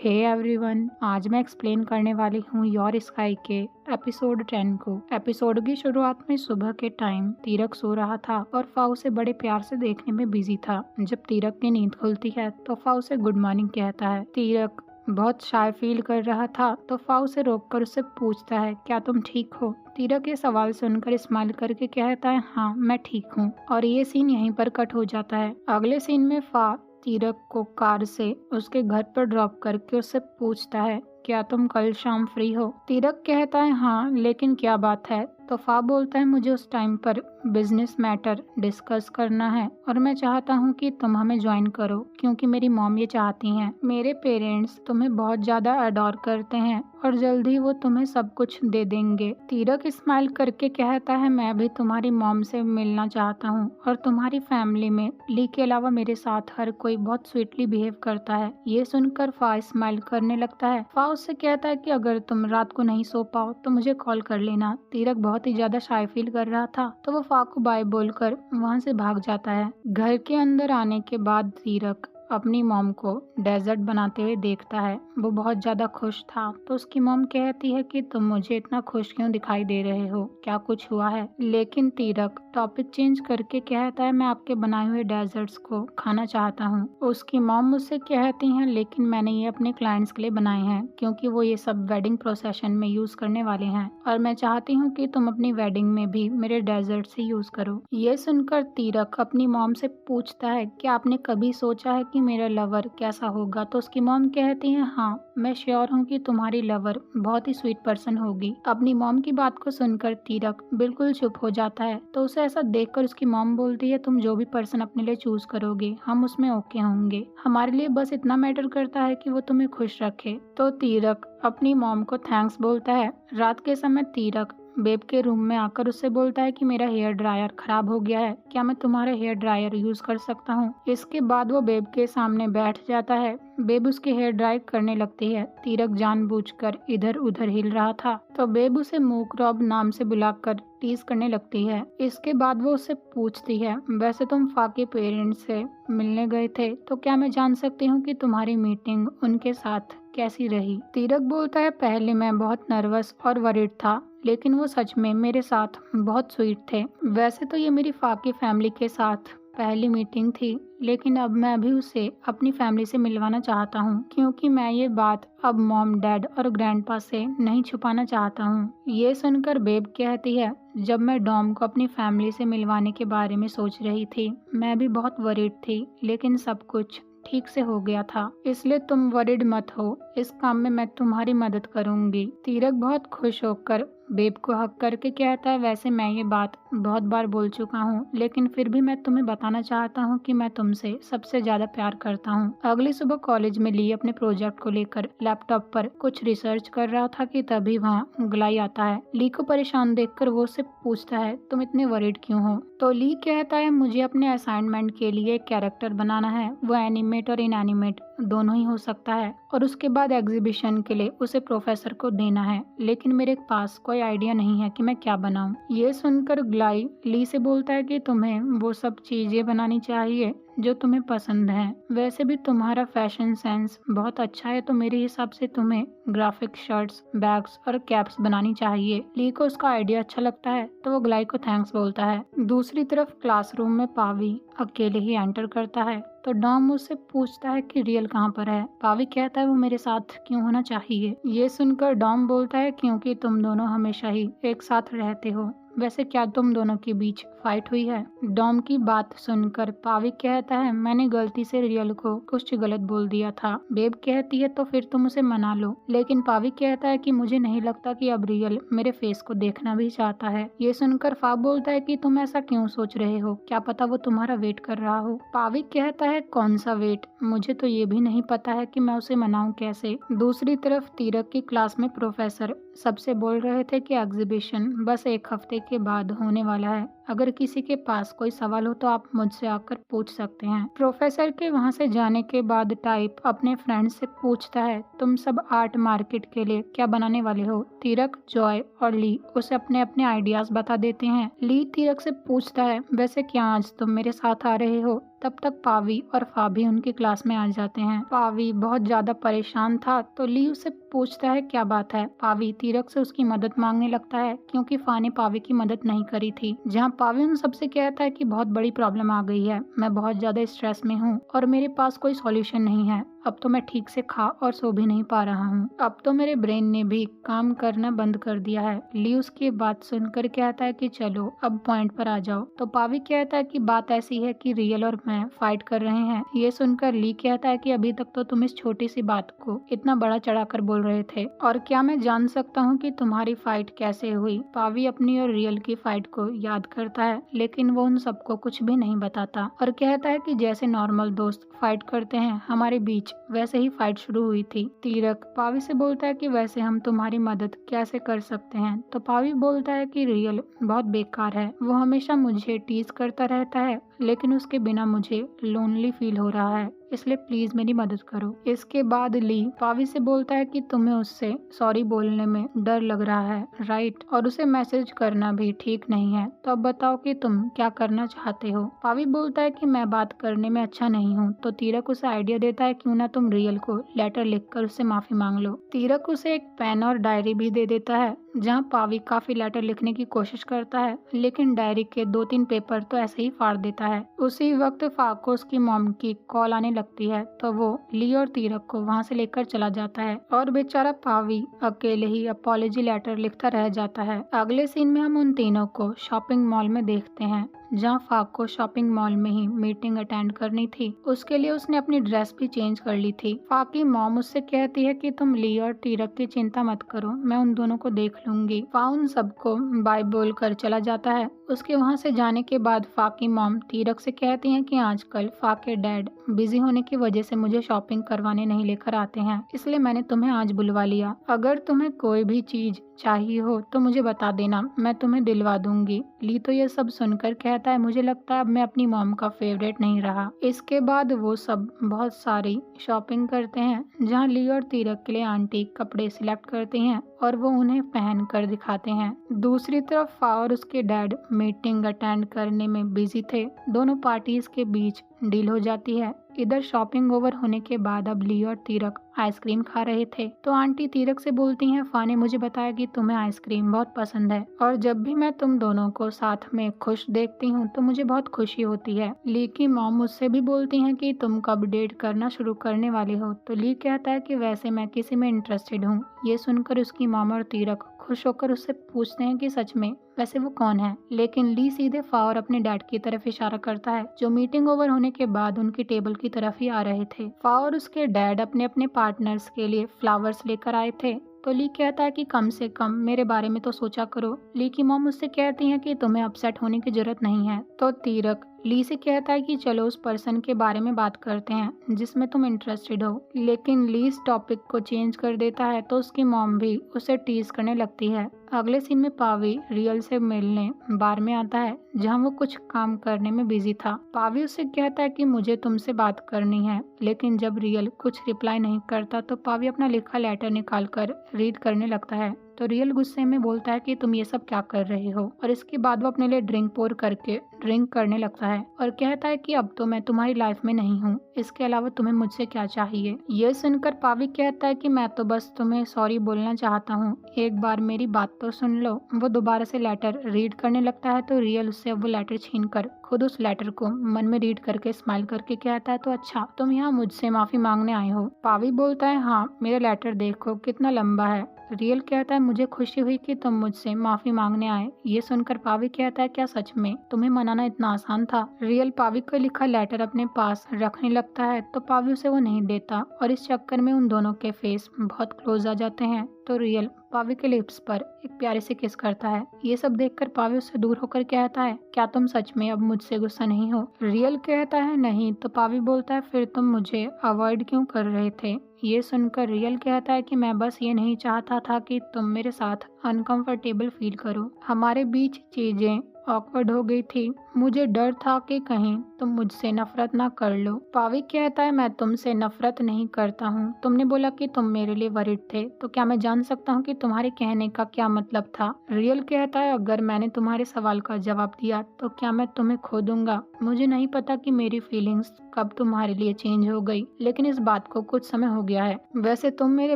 Hey everyone, आज मैं explain करने वाली हूँ योर स्काई के एपिसोड 10 को। एपिसोड की शुरुआत में सुबह के टाइम तीरक सो रहा था और फा उसे बड़े प्यार से देखने में बिजी था। जब तीरक की नींद खुलती है तो फा उसे गुड मॉर्निंग कहता है। तीरक बहुत शाय फील कर रहा था तो फा उसे रोककर उससे पूछता है, क्या तुम ठीक हो? तीरक ये सवाल सुनकर स्माइल करके कहता है, हाँ मैं ठीक हूँ। और ये सीन यहीं पर कट हो जाता है। अगले सीन में फा तीरक को कार से उसके घर पर ड्रॉप करके उससे पूछता है, क्या तुम कल शाम फ्री हो? तीरक कहता है, हाँ लेकिन क्या बात है? तो फा बोलता है, मुझे उस टाइम पर बिजनेस मैटर डिस्कस करना है और मैं चाहता हूँ कि तुम हमें ज्वाइन करो क्योंकि मेरी मॉम ये चाहती हैं। मेरे पेरेंट्स तुम्हें बहुत ज्यादा अडोर करते हैं और जल्दी वो तुम्हें सब कुछ दे देंगे। तीरक स्माइल करके कहता है, मैं भी तुम्हारी मॉम से मिलना चाहता हूँ और तुम्हारी फैमिली में ली के अलावा मेरे साथ हर कोई बहुत स्वीटली बिहेव करता है। ये सुनकर फा स्माइल करने लगता है। फा उससे कहता है कि अगर तुम रात को नहीं सो पाओ तो मुझे कॉल कर लेना। तीरक बहुत ही ज्यादा शाय फील कर रहा था तो वो फा को बाय बोलकर वहाँ से भाग जाता है। घर के अंदर आने के बाद तीरक अपनी मॉम को डेजर्ट बनाते हुए देखता है। वो बहुत ज्यादा खुश था तो उसकी मॉम कहती है कि तुम मुझे इतना खुश क्यों दिखाई दे रहे हो, क्या कुछ हुआ है? लेकिन तीरक टॉपिक चेंज करके कहता है, मैं आपके बनाए हुए डेजर्ट्स को खाना चाहता हूँ। उसकी मॉम मुझसे कहती हैं, लेकिन मैंने ये अपने क्लाइंट्स के लिए बनाए हैं क्योंकि वो ये सब वेडिंग प्रोसेशन में यूज करने वाले हैं और मैं चाहती हूँ कि तुम अपनी वेडिंग में भी मेरे डेजर्ट से यूज करो। ये सुनकर तीरक अपनी मॉम से पूछता है, क्या आपने कभी सोचा है कि मेरा लवर कैसा होगा? तो उसकी मॉम कहती है, हाँ मैं श्योर हूँ कि तुम्हारी लवर बहुत ही स्वीट पर्सन होगी। अपनी मॉम की बात को सुनकर तीरक बिल्कुल चुप हो जाता है तो उसे ऐसा देखकर उसकी मॉम बोलती है, तुम जो भी पर्सन अपने लिए चूज करोगे हम उसमें ओके होंगे, हमारे लिए बस इतना मैटर करता है कि वो तुम्हें खुश रखे। तो तीरक अपनी मॉम को थैंक्स बोलता है। रात के समय तीरक बेब के रूम में आकर उससे बोलता है कि मेरा हेयर ड्रायर खराब हो गया है, क्या मैं तुम्हारा हेयर ड्रायर यूज कर सकता हूँ? इसके बाद वो बेब के सामने बैठ जाता है। बेब उसके हेयर ड्राई करने लगती है। तीरक जानबूझकर इधर उधर हिल रहा था तो बेब उसे मूक रॉब नाम से बुलाकर टीज करने लगती है। इसके बाद वो उससे पूछती है, वैसे तुम फा के पेरेंट्स से मिलने गए थे तो क्या मैं जान सकती हूँ कि तुम्हारी मीटिंग उनके साथ कैसी रही? तीरक बोलता है, पहले मैं बहुत नर्वस और वरीड था लेकिन वो सच में मेरे साथ बहुत स्वीट थे। वैसे तो ये मेरी फा की फैमिली के साथ पहली मीटिंग थी लेकिन अब मैं भी उसे अपनी फैमिली से मिलवाना चाहता हूँ क्योंकि मैं ये बात अब मॉम डैड और ग्रैंडपा से नहीं छुपाना चाहता हूँ। ये सुनकर बेब कहती है, जब मैं डॉम को अपनी फैमिली से मिलवाने के बारे में सोच रही थी मैं भी बहुत वरीड थी लेकिन सब कुछ ठीक से हो गया था, इसलिए तुम वरीड मत हो, इस काम में मैं तुम्हारी मदद करूंगी। तीरक बहुत खुश होकर बेब को हक करके कहता है, वैसे मैं ये बात बहुत बार बोल चुका हूँ लेकिन फिर भी मैं तुम्हें बताना चाहता हूँ कि मैं तुमसे सबसे ज्यादा प्यार करता हूँ। अगली सुबह कॉलेज में ली अपने प्रोजेक्ट को लेकर लैपटॉप पर कुछ रिसर्च कर रहा था कि तभी वहाँ ग्लाई आता है। ली को परेशान देखकर वो उससे पूछता है, तुम इतने वरीड क्यों हो? तो ली कहता है, मुझे अपने असाइनमेंट के लिए एक कैरेक्टर बनाना है, वो एनिमेट और इनएनिमेट दोनों ही हो सकता है और उसके बाद एग्जीबिशन के लिए उसे प्रोफेसर को देना है लेकिन मेरे पास कोई आइडिया नहीं है कि मैं क्या बनाऊं। ये सुनकर ग्लाई ली से बोलता है कि तुम्हें वो सब चीजें बनानी चाहिए जो तुम्हें पसंद है। वैसे भी तुम्हारा फैशन सेंस बहुत अच्छा है तो मेरे हिसाब से तुम्हें ग्राफिक शर्ट्स, बैग्स और कैप्स बनानी चाहिए। ली को उसका आइडिया अच्छा लगता है तो वो ग्लाई को थैंक्स बोलता है। दूसरी तरफ क्लासरूम में पावी अकेले ही एंटर करता है तो डॉम उससे पूछता है कि रियल कहाँ पर है? पावी कहता है, वो मेरे साथ क्यों होना चाहिए? ये सुनकर डॉम बोलता है, क्योंकि तुम दोनों हमेशा ही एक साथ रहते हो। वैसे क्या तुम दोनों के बीच फाइट हुई है? डॉम की बात सुनकर पावी कहता है, मैंने गलती से रियल को कुछ गलत बोल दिया था। बेब कहती है, तो फिर तुम उसे मना लो। लेकिन पावी कहता है कि मुझे नहीं लगता कि अब रियल मेरे फेस को देखना भी चाहता है। ये सुनकर फा बोलता है कि तुम ऐसा क्यों सोच रहे हो, क्या पता वो तुम्हारा वेट कर रहा हो। पावी कहता है, कौन सा वेट? मुझे तो ये भी नहीं पता है कि मैं उसे मनाऊं कैसे। दूसरी तरफ तीरक की क्लास में प्रोफेसर सबसे बोल रहे थे कि एग्जीबिशन बस एक हफ्ते के बाद होने वाला है, अगर किसी के पास कोई सवाल हो तो आप मुझसे आकर पूछ सकते हैं। प्रोफेसर के वहाँ से जाने के बाद टाइप अपने फ्रेंड से पूछता है, तुम सब आर्ट मार्केट के लिए क्या बनाने वाले हो? तीरक, जॉय और ली उसे अपने अपने आइडियाज बता देते हैं। ली तीरक से पूछता है, वैसे क्या आज तुम मेरे साथ आ रहे हो? तब तक पावी और फा भी उनकी क्लास में आ जाते हैं। पावी बहुत ज्यादा परेशान था तो ली उससे पूछता है क्या बात है। पावी तीरक से उसकी मदद मांगने लगता है क्योंकि फा ने पावी की मदद नहीं करी थी। जहाँ पावी उन सबसे कहता है कि बहुत बड़ी प्रॉब्लम आ गई है, मैं बहुत ज्यादा स्ट्रेस में हूँ और मेरे पास कोई सॉल्यूशन नहीं है। अब तो मैं ठीक से खा और सो भी नहीं पा रहा हूँ। अब तो मेरे ब्रेन ने भी काम करना बंद कर दिया है। ली उसकी बात सुनकर कहता है कि चलो अब पॉइंट पर आ जाओ। तो पावी कहता है कि बात ऐसी है कि रियल और मैं फाइट कर रहे हैं। ये सुनकर ली कहता है कि अभी तक तो तुम इस छोटी सी बात को इतना बड़ा चढ़ाकर बोल रहे थे, और क्या मैं जान सकता हूँ कि तुम्हारी फाइट कैसे हुई। पावी अपनी और रियल की फाइट को याद करता है लेकिन वो उन सबको कुछ भी नहीं बताता और कहता है कि जैसे नॉर्मल दोस्त फाइट करते हैं हमारे बीच वैसे ही फाइट शुरू हुई थी। तीरक पावी से बोलता है कि वैसे हम तुम्हारी मदद कैसे कर सकते हैं। तो पावी बोलता है कि रियल बहुत बेकार है, वो हमेशा मुझे टीज करता रहता है लेकिन उसके बिना मुझे लोनली फील हो रहा है, इसलिए प्लीज मेरी मदद करो। इसके बाद ली पावी से बोलता है कि तुम्हें उससे सॉरी बोलने में डर लग रहा है, राइट, और उसे मैसेज करना भी ठीक नहीं है। तो अब बताओ कि तुम क्या करना चाहते हो। पावी बोलता है कि मैं बात करने में अच्छा नहीं हूँ। तो तीरक उसे आइडिया देता है क्यों ना तुम रियल को लेटर लिखकर उससे माफी मांग लो। तीरक उसे एक पेन और डायरी भी दे देता है जहाँ पावी काफी लेटर लिखने की कोशिश करता है लेकिन डायरी के 2-3 पेपर तो ऐसे ही फाड़ देता है। उसी वक्त फा को उसकी मॉम की कॉल आने लगती है तो वो ली और तीरक को वहाँ से लेकर चला जाता है और बेचारा पावी अकेले ही अपॉलॉजी लेटर लिखता रह जाता है। अगले सीन में हम उन तीनों को शॉपिंग मॉल में देखते हैं जहाँ फाक को शॉपिंग मॉल में ही मीटिंग अटेंड करनी थी। उसके लिए उसने अपनी ड्रेस भी चेंज कर ली थी। फाक की मॉम उससे कहती है कि तुम ली और तीरक की चिंता मत करो, मैं उन दोनों को देख लूंगी। फा उन सबको बाय बोल कर चला जाता है। उसके वहाँ से जाने के बाद फाक की मॉम तीरक से कहती है कि आजकल फाक के डैड बिजी होने की वजह से मुझे शॉपिंग करवाने नहीं लेकर आते हैं, इसलिए मैंने तुम्हें आज बुलवा लिया। अगर तुम्हें कोई भी चीज चाहिए हो तो मुझे बता देना, मैं तुम्हें दिलवा दूंगी। ली तो ये सब सुनकर कहता है मुझे लगता है अब मैं अपनी मॉम का फेवरेट नहीं रहा। इसके बाद वो सब बहुत सारी शॉपिंग करते हैं जहाँ ली और तीरक के लिए आंटी कपड़े सिलेक्ट करती हैं और वो उन्हें पहन कर दिखाते हैं। दूसरी तरफ फा और उसके डैड मीटिंग अटेंड करने में बिजी थे। दोनों पार्टीज के बीच डील हो जाती है। इधर शॉपिंग ओवर होने के बाद अब ली और तीरक आइसक्रीम खा रहे थे तो आंटी तीरक से बोलती हैं फा ने मुझे बताया कि तुम्हें आइसक्रीम बहुत पसंद है और जब भी मैं तुम दोनों को साथ में खुश देखती हूँ तो मुझे बहुत खुशी होती है। ली की मॉम मुझसे भी बोलती हैं कि तुम कब डेट करना शुरू करने वाले हो। तो ली कहता है कि वैसे मैं किसी में इंटरेस्टेड हूँ। ये सुनकर उसकी मॉम और तीरक खुश होकर उससे पूछते हैं कि सच में वैसे वो कौन है, लेकिन ली सीधे फा और अपने डैड की तरफ इशारा करता है जो मीटिंग ओवर होने के बाद उनकी टेबल की तरफ ही आ रहे थे। फा और उसके डैड अपने अपने पार्टनर्स के लिए फ्लावर्स लेकर आए थे तो ली कहता है कि कम से कम मेरे बारे में तो सोचा करो। ली की मॉम उससे कहती है कि तुम्हें अपसेट होने की जरूरत नहीं है। तो तीरक ली से कहता है कि चलो उस पर्सन के बारे में बात करते हैं जिसमें तुम इंटरेस्टेड हो, लेकिन ली इस टॉपिक को चेंज कर देता है तो उसकी मॉम भी उसे टीज करने लगती है। अगले सीन में पावी रियल से मिलने बार में आता है जहाँ वो कुछ काम करने में बिजी था। पावी उससे कहता है कि मुझे तुमसे बात करनी है, लेकिन जब रियल कुछ रिप्लाई नहीं करता तो पावी अपना लिखा लेटर निकाल कर रीड करने लगता है। तो रियल गुस्से में बोलता है कि तुम ये सब क्या कर रहे हो, और इसके बाद वो अपने लिए ड्रिंक पोर करके ड्रिंक करने लगता है और कहता है कि अब तो मैं तुम्हारी लाइफ में नहीं हूँ, इसके अलावा तुम्हें मुझसे क्या चाहिए। ये सुनकर पावी कहता है कि मैं तो बस तुम्हें सॉरी बोलना चाहता हूँ, एक बार मेरी बात तो सुन लो। वो दोबारा से लेटर रीड करने लगता है तो रियल उससे वो लेटर छीन कर खुद उस लेटर को मन में रीड करके स्माइल करके कहता है तो अच्छा तुम यहाँ मुझसे माफी मांगने आए हो। पावी बोलता है हाँ, मेरा लेटर देखो कितना लंबा है। रियल कहता है मुझे खुशी हुई कि तुम मुझसे माफी मांगने आए। ये सुनकर पावी कहता है क्या सच में तुम्हें मनाना इतना आसान था। रियल पावी का लिखा लेटर अपने पास रखने लगता है तो पावी उसे वो नहीं देता और इस चक्कर में उन दोनों के फेस बहुत क्लोज आ जाते हैं। तो रियल पावी के लिप्स पर एक प्यारे से किस करता है। ये सब देखकर पावी उससे दूर होकर कहता है क्या तुम सच में अब मुझसे गुस्सा नहीं हो। रियल कहता है नहीं। तो पावी बोलता है फिर तुम मुझे अवॉइड क्यों कर रहे थे। ये सुनकर रियल कहता है कि मैं बस ये नहीं चाहता था कि तुम मेरे साथ अनकंफर्टेबल फील करो। हमारे बीच चीजें ऑकवर्ड हो गई थी। मुझे डर था कि कहीं तुम मुझसे नफरत ना कर लो। पावी कहता है मैं तुमसे नफरत नहीं करता हूँ। तुमने बोला कि तुम मेरे लिए वरीड थे, तो क्या मैं जान सकता हूँ कि तुम्हारे कहने का क्या मतलब था? रियल कहता है अगर मैंने तुम्हारे सवाल का जवाब दिया तो क्या मैं तुम्हें खो दूंगा? मुझे नहीं पता कि मेरी फीलिंग्स कब तुम्हारे लिए चेंज हो गई, लेकिन इस बात को कुछ समय हो गया है। वैसे तुम मेरे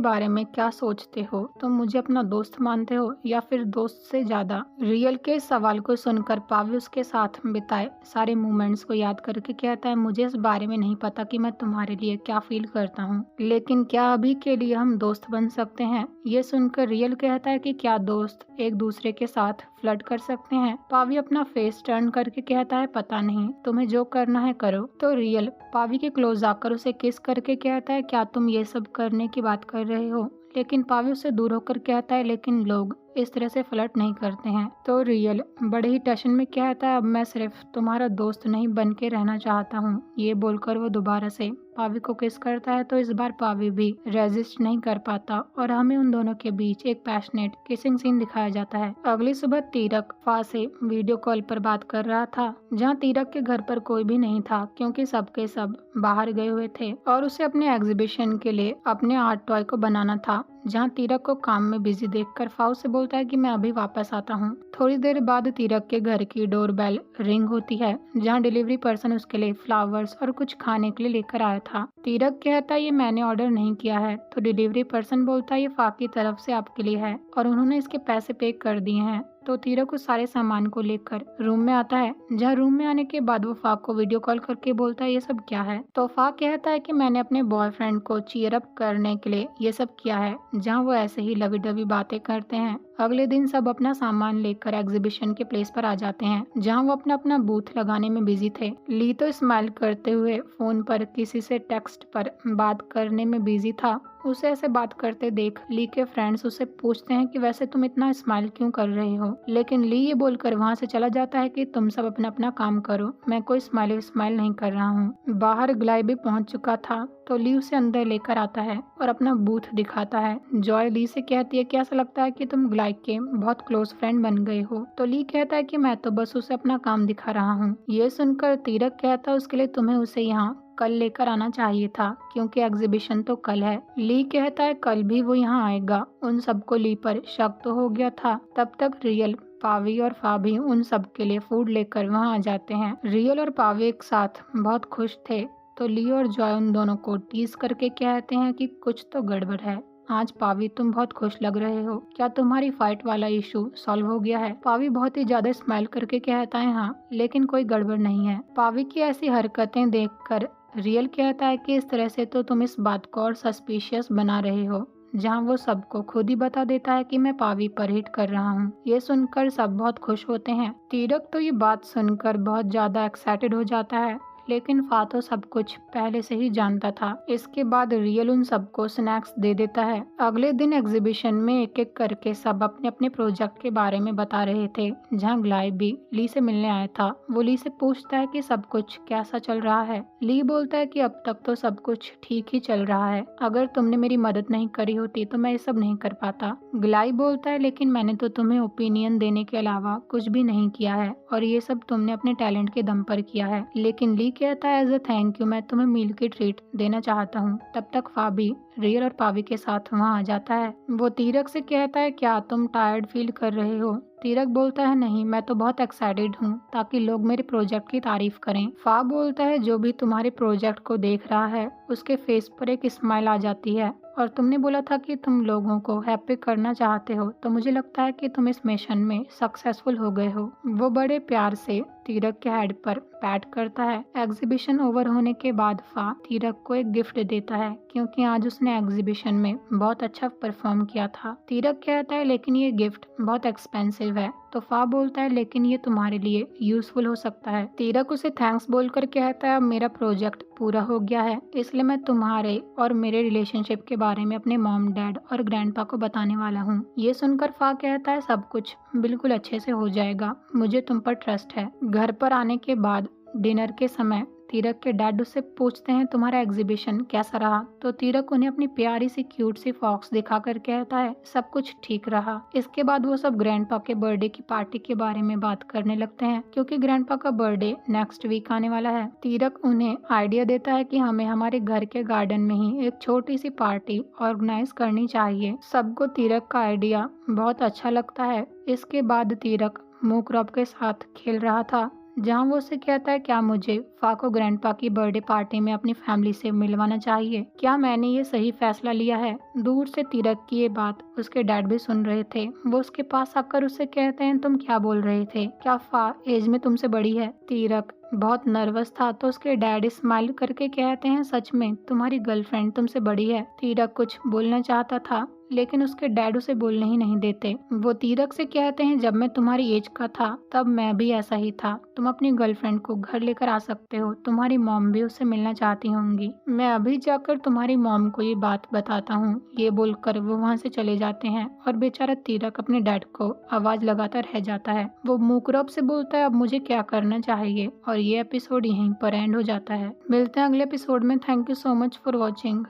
बारे में क्या सोचते हो? तुम मुझे अपना दोस्त मानते हो या फिर दोस्त से ज्यादा? रियल के सवाल को सुनकर पावी उसके साथ बिताए सारे मोमेंट्स को याद करके कहता है मुझे इस बारे में नहीं पता कि मैं तुम्हारे लिए क्या फील करता हूँ, लेकिन क्या अभी के लिए हम दोस्त बन सकते हैं? ये सुनकर रियल कहता है कि क्या दोस्त एक दूसरे के साथ फ्लर्ट कर सकते हैं? पावी अपना फेस टर्न करके कहता है पता नहीं, तुम्हें जो करना है करो। तो रियल पावी के क्लोज आकर उसे किस करके कहता है क्या तुम ये सब करने की बात कर रहे हो? लेकिन पावी उससे दूर होकर कहता है लेकिन लोग इस तरह से फ्लर्ट नहीं करते हैं। तो रियल बड़े ही टेंशन में कहता है अब मैं सिर्फ तुम्हारा दोस्त नहीं बन के रहना चाहता हूँ। ये बोलकर वो दोबारा से पावी को किस करता है, तो इस बार पावी भी रेजिस्ट नहीं कर पाता और हमें उन दोनों के बीच एक पैशनेट किसिंग सीन दिखाया जाता है। अगली सुबह तीरक फा से वीडियो कॉल पर बात कर रहा था, जहाँ तीरक के घर पर कोई भी नहीं था क्योंकि सबके सब बाहर गए हुए थे और उसे अपने एग्जीबिशन के लिए अपने आर्ट टॉय को बनाना था। जहाँ तीरक को काम में बिजी देखकर फाउ से बोलता है कि मैं अभी वापस आता हूँ। थोड़ी देर बाद तीरक के घर की डोरबेल रिंग होती है, जहाँ डिलीवरी पर्सन उसके लिए फ्लावर्स और कुछ खाने के लिए लेकर आया था। तीरक कहता है ये मैंने ऑर्डर नहीं किया है, तो डिलीवरी पर्सन बोलता है ये फा की तरफ से आपके लिए है और उन्होंने इसके पैसे पे कर दिए हैं। तो तीरक उस सारे सामान को लेकर रूम में आता है, जहाँ रूम में आने के बाद वो फा को वीडियो कॉल करके बोलता है ये सब क्या है? तो फा कहता है कि मैंने अपने बॉयफ्रेंड को चीयर अप करने के लिए ये सब किया है, जहाँ वो ऐसे ही लवी डवी बातें करते हैं। अगले दिन सब अपना सामान लेकर एग्जीबिशन के प्लेस पर आ जाते हैं, जहाँ वो अपना अपना बूथ लगाने में बिजी थे। ली तो स्माइल करते हुए फोन पर किसी से टेक्स्ट पर बात करने में बिजी था। उसे ऐसे बात करते देख ली के फ्रेंड्स उसे पूछते हैं कि वैसे तुम इतना स्माइल क्यों कर रहे हो, लेकिन ली ये बोलकर वहाँ से चला जाता है कि तुम सब अपना अपना काम करो, मैं कोई स्माइल नहीं कर रहा हूँ। बाहर ग्लाई भी पहुँच चुका था, तो ली उसे अंदर लेकर आता है और अपना बूथ दिखाता है। जॉय ली से कहती है कि ऐसा लगता है कि तुम ग्लाई के बहुत क्लोज फ्रेंड बन गए हो। तो ली कहता है कि मैं तो बस उसे अपना काम दिखा रहा हूँ। ये सुनकर तीरक कहता है उसके लिए तुम्हें उसे यहाँ कल लेकर आना चाहिए था, क्योंकि एग्जीबिशन तो कल है। ली कहता है कल भी वो यहाँ आएगा। उन सबको ली पर शक तो हो गया था। तब तक रियल, पावी और फा भी उन सब के लिए फूड लेकर वहाँ आ जाते हैं। रियल और पावी एक साथ बहुत खुश थे, तो ली और जॉय उन दोनों को टीज करके कहते हैं कि कुछ तो गड़बड़ है। आज पावी तुम बहुत खुश लग रहे हो, क्या तुम्हारी फाइट वाला इशू सॉल्व हो गया है? पावी बहुत ही ज्यादा स्माइल करके कहता है हाँ, लेकिन कोई गड़बड़ नहीं है। पावी की ऐसी हरकतें देखकर रियल कहता है कि इस तरह से तो तुम इस बात को और सस्पिशियस बना रहे हो, जहाँ वो सबको खुद ही बता देता है कि मैं पावी पर हिट कर रहा हूँ। ये सुनकर सब बहुत खुश होते हैं। तीरक तो ये बात सुनकर बहुत ज्यादा एक्साइटेड हो जाता है, लेकिन फा तो सब कुछ पहले से ही जानता था। इसके बाद रियल उन सबको स्नैक्स दे देता है। अगले दिन एग्जीबिशन में एक एक करके सब अपने अपने प्रोजेक्ट के बारे में बता रहे थे, जहाँ ग्लाई भी ली से मिलने आया था। वो ली से पूछता है कि सब कुछ कैसा चल रहा है। ली बोलता है कि अब तक तो सब कुछ ठीक ही चल रहा है, अगर तुमने मेरी मदद नहीं करी होती तो मैं ये सब नहीं कर पाता। ग्लाई बोलता है लेकिन मैंने तो तुम्हें ओपिनियन देने के अलावा कुछ भी नहीं किया है, और ये सब तुमने अपने टैलेंट के दम पर किया है। लेकिन ली कहता है एज अ थैंक यू मैं तुम्हें मील की ट्रीट देना चाहता हूँ। तब तक फा भी रियल और पावी के साथ वहाँ आ जाता है। वो तीरक से कहता है क्या तुम टायर्ड फील कर रहे हो? तीरक बोलता है नहीं, मैं तो बहुत एक्साइटेड हूँ ताकि लोग मेरे प्रोजेक्ट की तारीफ करें। फा बोलता है जो भी तुम्हारे प्रोजेक्ट को देख रहा है उसके फेस पर एक स्माइल आ जाती है, और तुमने बोला था कि तुम लोगों को हैप्पी करना चाहते हो, तो मुझे लगता है कि तुम इस मिशन में सक्सेसफुल हो गए हो। वो बड़े प्यार से तीरक के हेड पर पैट करता है। एग्जीबिशन ओवर होने के बाद फा तीरक को एक गिफ्ट देता है, क्योंकि आज उसने एग्जीबिशन में बहुत अच्छा परफॉर्म किया था। तीरक कहता है लेकिन ये गिफ्ट बहुत एक्सपेंसिव है। तो फा बोलता है लेकिन ये तुम्हारे लिए यूजफुल हो सकता है। तीरक उसे थैंक्स बोलकर कहता है अब मेरा प्रोजेक्ट पूरा हो गया है, इसलिए मैं तुम्हारे और मेरे रिलेशनशिप के बारे में अपने मॉम, डैड और ग्रैंडपा को बताने वाला हूँ। ये सुनकर फा कहता है सब कुछ बिल्कुल अच्छे से हो जाएगा, मुझे तुम पर ट्रस्ट है। घर पर आने के बाद डिनर के समय तीरक के डैड उससे पूछते हैं तुम्हारा एग्जीबिशन कैसा रहा, तो तीरक उन्हें अपनी प्यारी सी क्यूट सी फॉक्स दिखाकर कहता है सब कुछ ठीक रहा। इसके बाद वो सब ग्रैंडपा के बर्थडे की पार्टी के बारे में बात करने लगते हैं क्योंकि ग्रैंडपा का बर्थडे नेक्स्ट वीक आने वाला है। तीरक उन्हें आइडिया देता है कि हमें हमारे घर के गार्डन में ही एक छोटी सी पार्टी ऑर्गेनाइज करनी चाहिए। सबको तीरक का आइडिया बहुत अच्छा लगता है। इसके बाद तीरक मूक्रॉप के साथ खेल रहा था जहां वो उससे कहता है क्या मुझे फाको ग्रैंडपा की बर्थडे पार्टी में अपनी फैमिली से मिलवाना चाहिए, क्या मैंने ये सही फैसला लिया है। दूर से तीरक की ये बात उसके डैड भी सुन रहे थे। वो उसके पास आकर उससे कहते हैं तुम क्या बोल रहे थे, क्या फा एज में तुमसे बड़ी है। तीरक बहुत नर्वस था तो उसके डैड स्माइल करके कहते हैं सच में तुम्हारी गर्लफ्रेंड तुमसे बड़ी है। तीरक कुछ बोलना चाहता था लेकिन उसके डैड उसे बोलने ही नहीं देते। वो तीरक से कहते हैं जब मैं तुम्हारी एज का था तब मैं भी ऐसा ही था, तुम अपनी गर्लफ्रेंड को घर लेकर आ सकते हो, तुम्हारी मॉम भी उससे मिलना चाहती होंगी, मैं अभी जाकर तुम्हारी मॉम को ये बात बताता हूँ। ये बोलकर वो वहाँ से चले जाते हैं और बेचारा तीरक अपने डैड को आवाज लगाता रह जाता है। वो मुकरब से बोलता है अब मुझे क्या करना चाहिए, और ये एपिसोड यहीं पर एंड हो जाता है। मिलते हैं अगले एपिसोड में। Thank you so much for watching.